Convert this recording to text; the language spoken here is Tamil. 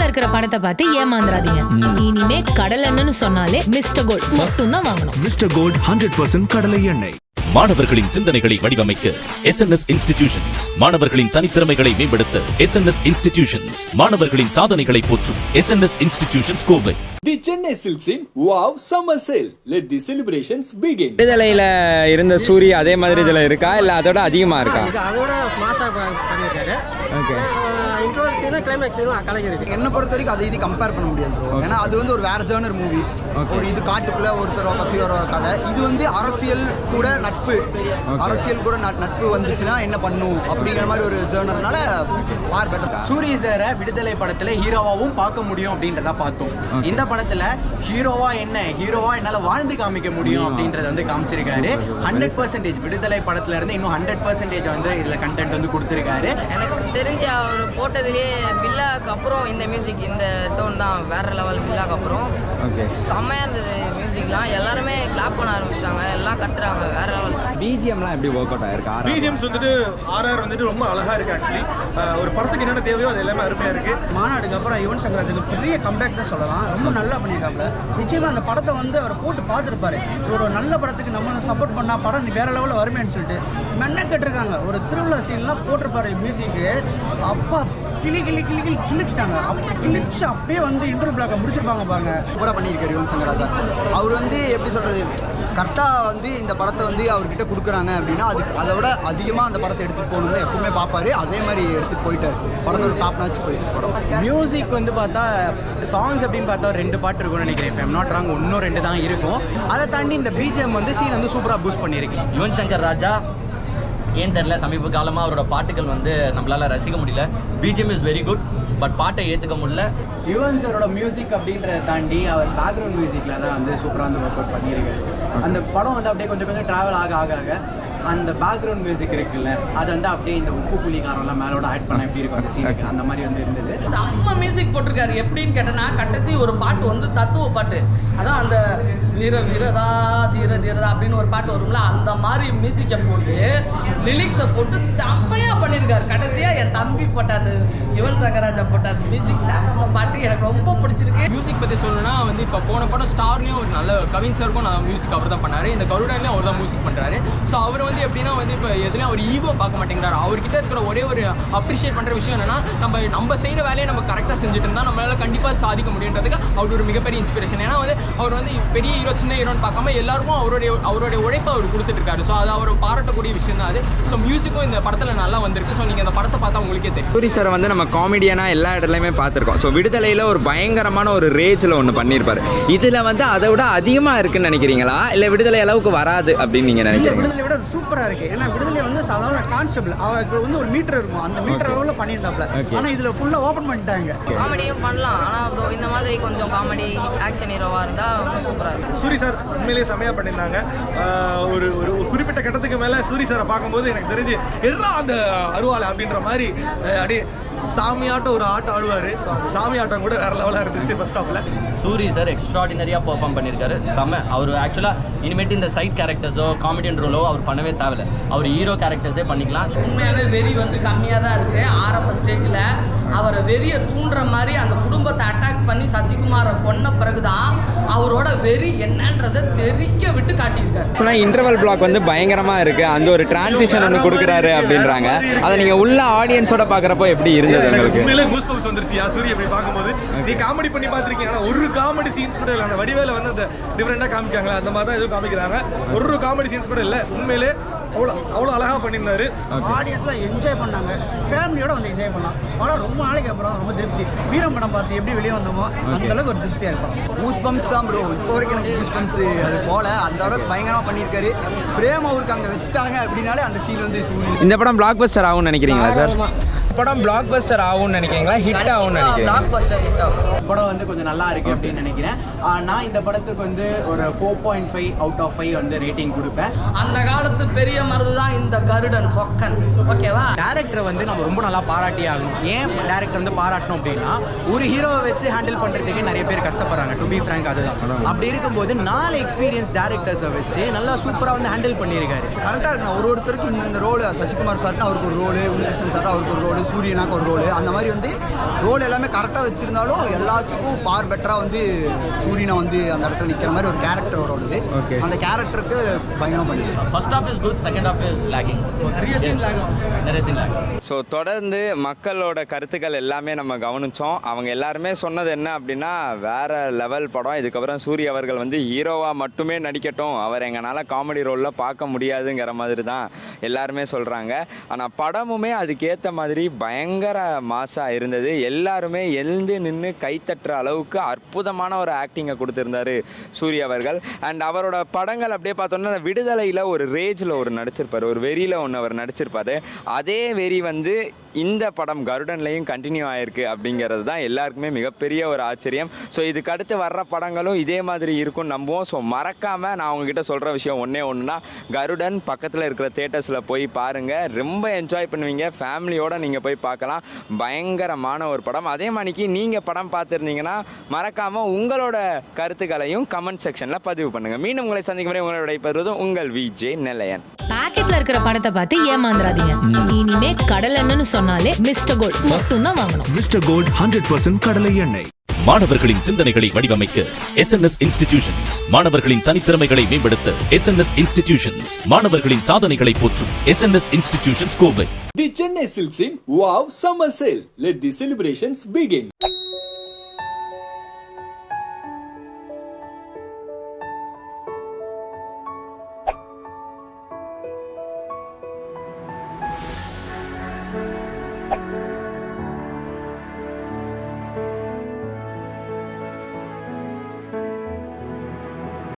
கடல்ல இருக்கிற பணத்தை பார்த்து ஏமாந்துறாதீங்க. இனிமே கடல் எண்ணெய்னு சொன்னாலே மிஸ்டர் கோல்ட் மட்டும் தான் வாங்கணும். மிஸ்டர் கோல்ட் 100% கடலை எண்ணெய். மாணவர்களின் சிந்தனைகளை வடிவமைக்க SNS இன்ஸ்டிடியூஷன்ஸ், மாணவர்களின் தனித்திறமைகளை மேம்படுத்த SNS இன்ஸ்டிடியூஷன்ஸ், மாணவர்களின் சாதனைகளை போற்றும் SNS institutions Kovai. The Chennai Silks in Wow Summer Sale. Let the celebrations begin. விடுதலையில இருந்த சூரிய அதே மாதிரி இதுல இருக்கா இல்ல அதோட அதிகமா இருக்கா? அதோட மாசா பண்ணியிருக்காரு. ஓகே. இன்ட்ரோல் சீனா கிளைமேக்ஸ் சீனும் கலகி இருக்கு. என்ன பொறுத்த வரைக்கும் அதை இது கம்பேர் பண்ண முடியாது ப்ரோ. ஏன்னா அது வந்து ஒரு வேற ஜர்னர் மூவி. ஒரு இது காட்டுக்குள்ள ஒருத்தர் பத்தி ஒரு கதை. இது வந்து அரசியல் கூட நட்பு, அரசியல் கூட நட்பு வந்துச்சுன்னா என்ன பண்ணும் அப்படிங்கிற மாதிரி ஒரு ஜர்னர்னால பார் பெட்டர். சூரிய சாரை விடுதலை படத்துல ஹீரோவாவும் பார்க்க முடியும் அப்படின்றத பார்த்தோம். இந்த படத்துல ஹீரோவா என்னால வாழ்ந்து காமிக்க முடியும் அப்படின்றத வந்து காமிச்சிருக்காரு. 100% விடுதலை படத்துல இருந்து இன்னும் 100% வந்து இதுல கண்டென்ட் வந்து கொடுத்திருக்காரு. எனக்கு தெரிஞ்சு அவர் போட்டதுலேயே பில்லாக்கு அப்புறம் இந்த மியூசிக், இந்த டோன் தான் வேற லெவல். பில்லாக்கு அப்புறம் செம்மையா இருந்தது மியூசிக்லாம். எல்லாருமே கிளாப் பண்ண ஆரம்பிச்சிட்டாங்க, எல்லாம் கத்துறாங்க, வேற லெவல். பிஜிஎம்லாம் எப்படி ஒர்க் அவுட் ஆயிருக்கு? பிஜிஎம்ஸ் வந்துட்டு RR வந்துட்டு ரொம்ப அழகா இருக்கு. ஆக்சுவலி ஒரு படத்துக்கு என்னென்ன தேவையோ அது எல்லாமே அருமையா இருக்கு. மாநாடுக்கு அப்புறம் யுவன் சங்கர் ராஜாக்கு பெரிய கம்பேக் தான் சொல்லலாம். ரொம்ப நல்லா பண்ணியிருக்காப்ல. நிச்சயமா அந்த படத்தை வந்து அவர் போட்டு பார்த்துருப்பாரு. ஒரு நல்ல படத்துக்கு நம்ம சப்போர்ட் பண்ணா படம் வேற லெவலில் வருமேன்னு சொல்லிட்டு மென்ன கேட்டிருக்காங்க. ஒரு திருவிழா சீன்லாம் போட்டிருப்பாரு மியூசிக்கு. அப்பா கிழிச்சிட்டாங்க. அப்படி கிழிச்சு அப்படியே வந்து இன்டர்வல் பிளாக்கை முடிச்சிருப்பாங்க பாருங்க. சூப்பராக பண்ணியிருக்காரு யுவன் சங்கர் ராஜா. அவர் வந்து எப்படி சொல்றது, கரெக்டாக வந்து இந்த படத்தை வந்து அவர்கிட்ட கொடுக்குறாங்க அப்படின்னா அதுக்கு அதை விட அதிகமாக அந்த படத்தை எடுத்துகிட்டு போகணுன்னு எப்பவுமே பார்ப்பாரு. அதே மாதிரி எடுத்துகிட்டு போயிட்டார். படத்தோட டாப் நாச்சு போயிடுச்சு படம். மியூசிக் வந்து பார்த்தா சாங்ஸ் அப்படின்னு பார்த்தா 2 பாட்டு இருக்கும்னு நினைக்கிறேன். ஐம் நாட் ராங், இன்னும் 2 தான் இருக்கும். அதை தாண்டி இந்த பிஜிஎம் வந்து சீன் வந்து சூப்பராக பூஸ்ட் பண்ணியிருக்கு. யுவன் சங்கர் ராஜா ஏன் தெரில, சமீப காலமாக அவரோட பாட்டுகள் வந்து நம்மளால் ரசிக்க முடியல. BGM is very good, but பாட்டை ஏற்றுக்க முடியல. யுவன் சாரோட மியூசிக் அப்படின்றத தாண்டி அவர் பேக்ரவுண்ட் மியூசிக்கில் தான் வந்து சூப்பராக வந்து ஒர்க் அவுட் பண்ணியிருக்காரு. அந்த படம் வந்து அப்படியே கொஞ்சம் கொஞ்சம் ட்ராவல் ஆக அந்த பேக்ரவுண்ட் மியூசிக் இருக்குல்ல, அது வந்து அப்படியே இந்த உப்பு புலிகாரம்லாம் மேலோட ஆட் பண்ண எப்படி இருக்கும் அந்த சீனுக்கு, அந்த மாதிரி வந்து இருந்தது. செம்ம மியூசிக் போட்டிருக்காரு. எப்படின்னு கேட்டேன்னா, கடைசி ஒரு பாட்டு வந்து தத்துவ பாட்டு, அதான் அந்த வீரதா தீரதா அப்படின்னு ஒரு பாட்டு வரும்ல, அந்த மாதிரி மியூசிக்கை போட்டு லிரிக்ஸை போட்டு செம்மையாக பண்ணியிருக்காரு. கடைசியாக என் தம்பி போட்ட அந்த யுவன் சங்கர் ராஜா போட்ட அந்த மியூசிக் செம்ம பாட்டு எனக்கு ரொம்ப பிடிச்சிருக்கு. மியூசிக் பற்றி சொல்லணும்னா வந்து இப்போ போன படம் ஸ்டார்லேயும் ஒரு நல்ல கவின் சாருக்கும் நான் மியூசிக் அவர் தான் பண்ணார். இந்த கருடாலையும் அவர் தான் மியூசிக் பண்ணுறாரு. ஸோ அவர் வந்து எப்படின்னா வந்து இப்போ எதுலையும் அவர் ஈகோ பார்க்க மாட்டேங்கிறாரு. அவர்கிட்ட இருக்கிற ஒரே ஒரு அப்ரிஷியேட் பண்ணுற விஷயம் என்னன்னா, நம்ம செய்கிற வேலையை நம்ம கரெக்டாக செஞ்சுட்டு இருந்தால் நம்மளால் கண்டிப்பாக சாதிக்க முடியுன்றதுக்கு அவர் ஒரு மிகப்பெரிய இன்ஸ்பிரேஷன். ஏன்னா வந்து அவர் வந்து பெரிய ஹீரோ சின்ன ஹீரோன்னு பார்க்காம எல்லாருக்கும் அவருடைய உழைப்பை அவர் கொடுத்துட்டு இருக்காரு. ஸோ அது அவர் பாராட்டக்கூடிய விஷயம் தான் அது. ஸோ மியூசிக்கும் இந்த படத்தில் நல்லா வந்திருக்கு. ஸோ நீங்கள் அந்த படத்தை பார்த்தா உங்களுக்கே தெரியும். சூரி சார் வந்து நம்ம காமெடியனா எல்லா இடத்துலையுமே பார்த்துருக்கோம். ஸோ விடுதலையில் ஒரு பயங்கரமான ஒரு ரேஜில் ஒன்று பண்ணியிருப்பாரு. இதில் வந்து அதை விட அதிகமாக இருக்குன்னு நினைக்கிறீங்களா, இல்லை விடுதலை அளவுக்கு வராது அப்படின்னு நீங்கள் நினைக்கிறீங்க? விடுதலை விட சூப்பராக இருக்குது. ஏன்னா விடுதலை வந்து சாதாரண கான்செப்ட், அவருக்கு வந்து ஒரு மீட்டர் இருக்கும், அந்த மீட்டர் அளவில் பண்ணியிருந்தாப்ல. ஆனால் இதில் ஃபுல்லாக ஓப்பன் பண்ணிட்டாங்க. காமெடியும் பண்ணலாம், ஆனால் இந்த மாதிரி கொஞ்சம் காமெடி ஆக்ஷன் ஹீரோவாக இருந்தால் இன்னும் சூப்பராக இருக்கும். சூரி சார் உண்மையிலேயே செமையாக பண்ணியிருந்தாங்க. ஒரு குறிப்பிட்ட கட்டத்துக்கு மேலே சூரி சாரை பார்க்கும்போது எனக்கு தெரிஞ்சு எல்லாம் அந்த அருவாலை அப்படின்ற மாதிரி அப்படியே சாமியாட்டம் ஒரு ஆட்டம் ஆடுவார். ஸோ அந்த சாமி ஆட்டம் கூட வேறு லெவலாக இருந்துச்சு ஃபர்ஸ்ட் ஹாஃபில். சூரி சார் எக்ஸ்ட்ராடினரியாக பெர்ஃபார்ம் பண்ணியிருக்காரு. செம. அவர் ஆக்சுவலாக இனிமேட்டு இந்த சைட் கேரக்டர்ஸோ காமெடியன் ரோலோ அவர் பண்ணவே தேவையில்லை. அவர் ஹீரோ கேரக்டர்ஸே பண்ணிக்கலாம். உண்மையாகவே வெறி வந்து கம்மியாக தான் இருக்குது. ஆரம்ப ஸ்டேஜில் அவரை வெறியை தூண்டுற மாதிரி அந்த குடும்பத்தை அட்டாக் பண்ணி சசிகுமாரை கொன்ன பிறகுதான் அவரோட வெறி என்னன்றதை தெரிக்க விட்டு காட்டியிருக்காரு. சொன்னால் இன்டர்வல் பிளாக் வந்து பயங்கரமாக இருக்குது. அந்த ஒரு டிரான்சிஷன் ஒன்று கொடுக்குறாரு அப்படின்றாங்க. அதை நீங்கள் உள்ள ஆடியன்ஸோட பார்க்குறப்போ எப்படி இருந்தது உங்களுக்கு? உண்மையிலே கூஸ் பம்ப்ஸ் வந்துருச்சு சூரி அப்படி பார்க்கும்போது. நீ காமெடி பண்ணி பார்த்துருக்கீங்க, ஆனால் ஒரு காமெடி சீன்ஸ் கூட இல்லை. அந்த வடிவேல வந்து அந்த டிஃப்ரெண்டாக காமிக்காங்களா அந்த மாதிரி தான் எதுவும் காமிக்கிறாங்க. ஒரு காமெடி சீன்ஸ் கூட இல்லை. உண்மையிலே அவ்வளோ அழகாக பண்ணியிருந்தாரு. ஆடியன்ஸ்லாம் என்ஜாய் பண்ணாங்க. ஃபேமிலியோட வந்து என்ஜாய் பண்ணலாம். படம் ரொம்ப நாளைக்கு அப்புறம் ரொம்ப திருப்தி. வீரம் படம் பார்த்து எப்படி வெளியே வந்தோமோ அந்த அளவுக்கு ஒரு திருப்தியாக இருக்கும். கூஸ் பம்ப்ஸ் தான் ப்ரோ. இப்போ வரைக்கும் எனக்கு கூஸ் பம்ப்ஸ் அது போல அந்த அளவுக்கு பயங்கரமாக பண்ணியிருக்காரு. ஃப்ரேம் அவருக்கு அங்கே வச்சுட்டாங்க அப்படின்னாலே அந்த சீன் வந்து இந்த படம் பிளாக் பஸ்டர் ஆகும்னு நினைக்கிறீங்களா சார்? படம் பிளாக் பஸ்டர் ஆகும்னு நினைக்கிறீங்களா, ஹிட் ஆகும்னு நினைக்கிறீங்களா? படம் வந்து கொஞ்சம் நல்லா இருக்கு அப்படின்னு நினைக்கிறேன். நான் இந்த படத்துக்கு வந்து ஒரு 4.5 அவுட் ஆஃப் 5 வந்து ரேட்டிங் கொடுப்பேன். அந்த காலத்து பெரிய மருது தான் இந்த கருடன் சொக்கன். ஓகேவா? டேரக்டரை வந்து நம்ம ரொம்ப நல்லா பாராட்டி ஆகணும். ஏன் டேரக்டர் வந்து பாராட்டணும் அப்படின்னா, ஒரு ஹீரோவை வச்சு ஹேண்டில் பண்ணுறதுக்கே நிறைய பேர் கஷ்டப்படுறாங்க. டு பி ஃப்ராங்க் அதுதான். அப்படி இருக்கும்போது 4 எக்ஸ்பீரியன்ஸ் டேரக்டர்ஸை வச்சு நல்லா சூப்பராக வந்து ஹேண்டில் பண்ணியிருக்காரு. கரெக்டாக இருக்கணும். ஒருத்தருக்கு இந்த ரோல், சசிகுமார் சார்னா அவருக்கு ஒரு ரோலு, உன்னிகிருஷ்ணன் சார் அவருக்கு ஒரு ரோலு, சூரியனாக்கு ஒரு ரோல், அந்த மாதிரி வந்து ரோல் எல்லாமே கரெக்டாக வச்சிருந்தாலும் எல்லாத்துக்கும் பார் பெட்டராக வந்து சூரியனை வந்து அந்த இடத்துல நிற்கிற மாதிரி ஒரு கேரக்டர் வரும். அந்த கேரக்டருக்கு பயங்கரம் பண்ணி first half is good, second half is lacking. நிறைய சீன் லேக். ஸோ தொடர்ந்து மக்களோட கருத்துக்கள் எல்லாமே நம்ம கவனித்தோம். அவங்க எல்லாருமே சொன்னது என்ன அப்படின்னா, வேற லெவல் படம், இதுக்கப்புறம் சூரிய அவர்கள் வந்து ஹீரோவாக மட்டுமே நடிக்கட்டும், அவர் எங்களால் காமெடி ரோலில் பார்க்க முடியாதுங்கிற மாதிரி தான் எல்லாருமே சொல்கிறாங்க. ஆனால் படமுமே அதுக்கேற்ற மாதிரி பயங்கர மாசாக இருந்தது. எல்லாருமே எழுந்து நின்று கைத்தட்டுற அளவுக்கு அற்புதமான ஒரு ஆக்டிங்கை கொடுத்துருந்தாரு சூரிய அவர்கள். அண்ட் அவரோட படங்கள் அப்படியே பார்த்தோன்னா விடுதலையில் ஒரு ரேஜில் ஒரு நடிச்சிருப்பார், ஒரு வெறியில் ஒன்று அவர் நடிச்சிருப்பார். அதே வெறி வந்து இந்த படம் கருடன்லையும் கண்டினியூ ஆகிருக்கு அப்படிங்கிறது தான் எல்லாருக்குமே மிகப்பெரிய ஒரு ஆச்சரியம். ஸோ இதுக்கு அடுத்து வர்ற படங்களும் இதே மாதிரி இருக்கும்னு நம்புவோம். ஸோ மறக்காமல் நான் உங்ககிட்ட சொல்கிற விஷயம் ஒன்றுனா, கருடன் பக்கத்தில் இருக்கிற தேட்டர்ஸில் போய் பாருங்கள், ரொம்ப என்ஜாய் பண்ணுவீங்க. ஃபேமிலியோடு நீங்கள் போய் பார்க்கலாம். பயங்கரமான ஒரு படம். அதே மாதிரிக்கு நீங்கள் படம் பார்த்துருந்தீங்கன்னா மறக்காமல் உங்களோட கருத்துக்களையும் கமெண்ட் செக்ஷனில் பதிவு பண்ணுங்கள். மீண்டும் உங்களை சந்திக்கும் வரை உங்களோட விடைபெறுவதும் உங்கள் விஜே நெல்லையன். பாக்கெட்ல இருக்கிற படத்தை பார்த்து ஏமாந்துடாதீங்க. இனிமே கடல் எண்ணெய்னு சொன்னாலே மிஸ்டர் கோல்ட் மட்டும் தான் வாங்கணும். மிஸ்டர் கோல்ட் 100% கடலை எண்ணெய். மாணவர்களின் சிந்தனைகளை வடிவமைக்க SNS இன்ஸ்டிடியூஷன்ஸ், மாணவர்களின் தனித்திறமைகளை மேம்படுத்த SNS இன்ஸ்டிடியூஷன்ஸ், மாணவர்களின் சாதனைகளை போற்றும் SNS institutions Kovai. The Chennai Silks in Wow Summer Sale. Let the celebrations begin.